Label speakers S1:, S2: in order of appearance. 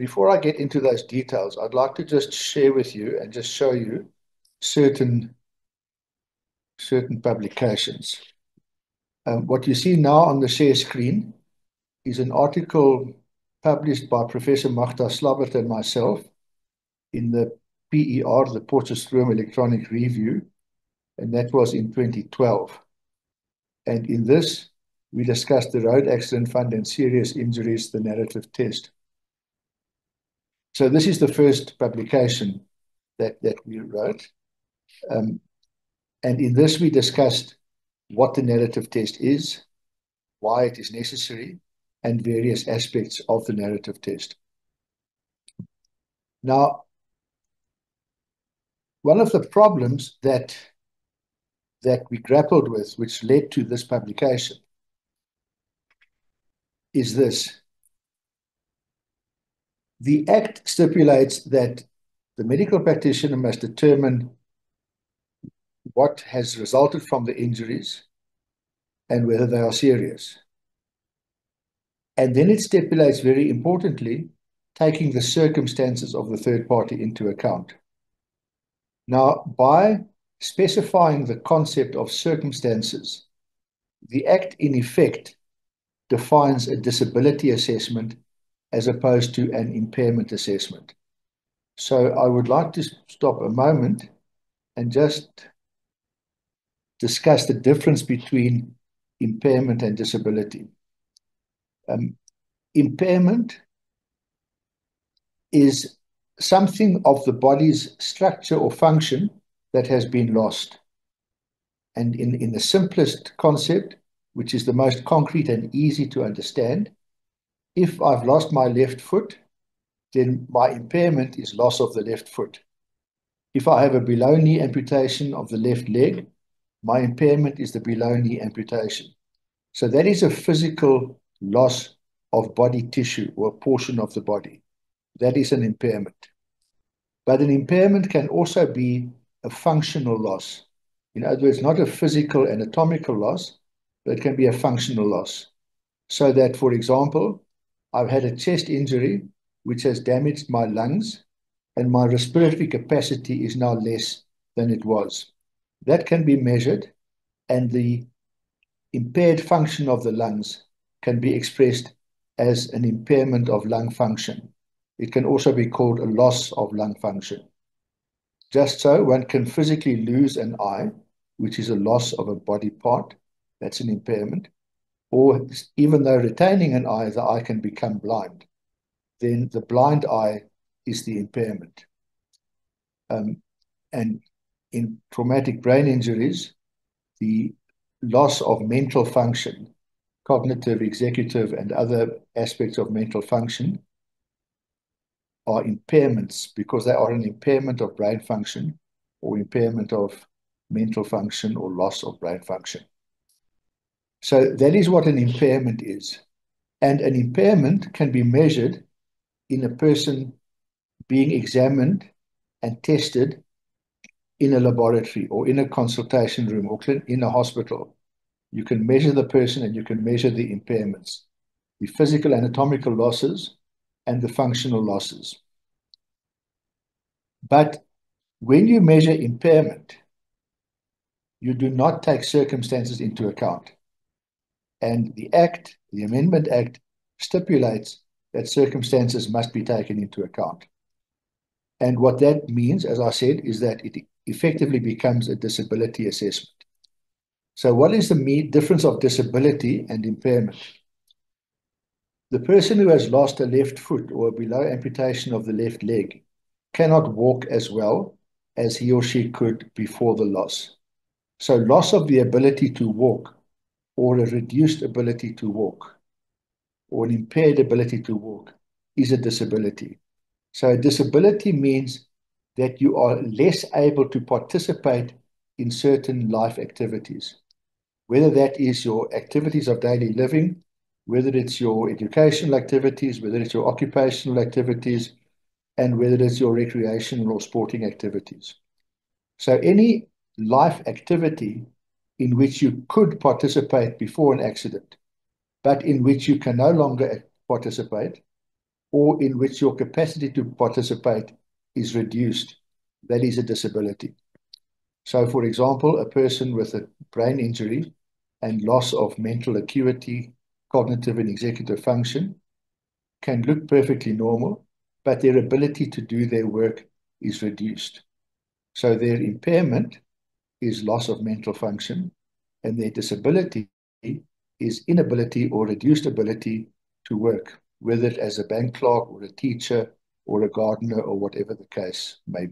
S1: before I get into those details, I'd like to just share with you and just show you certain publications. What you see now on the share screen is an article published by Professor Magda Slabbert and myself in the PER, the Potchefstroom Electronic Review, and that was in 2012. And in this, we discussed the road accident fund and serious injuries, the narrative test. So this is the first publication that we wrote. And in this, we discussed what the narrative test is, why it is necessary, and various aspects of the narrative test. Now, one of the problems that we grappled with, which led to this publication, is this. The Act stipulates that the medical practitioner must determine what has resulted from the injuries and whether they are serious. And then it stipulates, very importantly, taking the circumstances of the third party into account. Now, by specifying the concept of circumstances, the Act, in effect, defines a disability assessment as opposed to an impairment assessment. So I would like to stop a moment and just discuss the difference between impairment and disability. Impairment is something of the body's structure or function that has been lost. And in the simplest concept, which is the most concrete and easy to understand, if I've lost my left foot, then my impairment is loss of the left foot. If I have a below knee amputation of the left leg, my impairment is the below knee amputation. So that is a physical loss of body tissue or a portion of the body. That is an impairment. But an impairment can also be a functional loss. In other words, not a physical anatomical loss, but it can be a functional loss. So that, for example, I've had a chest injury which has damaged my lungs, and my respiratory capacity is now less than it was. That can be measured, and the impaired function of the lungs can be expressed as an impairment of lung function. It can also be called a loss of lung function. Just so, one can physically lose an eye, which is a loss of a body part. That's an impairment. Or even though retaining an eye, the eye can become blind. Then the blind eye is the impairment. And in traumatic brain injuries, the loss of mental function, cognitive, executive, and other aspects of mental function are impairments because they are an impairment of brain function or impairment of mental function or loss of brain function. So that is what an impairment is. And an impairment can be measured in a person being examined and tested in a laboratory or in a consultation room or in a hospital. You can measure the person and you can measure the impairments, the physical anatomical losses and the functional losses. But when you measure impairment, you do not take circumstances into account. And the Act, the Amendment Act, stipulates that circumstances must be taken into account. And what that means, as I said, is that it effectively becomes a disability assessment. So what is the difference of disability and impairment? The person who has lost a left foot or a below amputation of the left leg cannot walk as well as he or she could before the loss. So loss of the ability to walk, or a reduced ability to walk, or an impaired ability to walk, is a disability. So a disability means that you are less able to participate in certain life activities, whether that is your activities of daily living, whether it's your educational activities, whether it's your occupational activities, and whether it's your recreational or sporting activities. So any life activity in which you could participate before an accident, but in which you can no longer participate, or in which your capacity to participate is reduced, that is a disability. So, for example, a person with a brain injury and loss of mental acuity, cognitive and executive function can look perfectly normal, but their ability to do their work is reduced. So their impairment is loss of mental function, and their disability is inability or reduced ability to work, whether it as a bank clerk or a teacher or a gardener or whatever the case may be.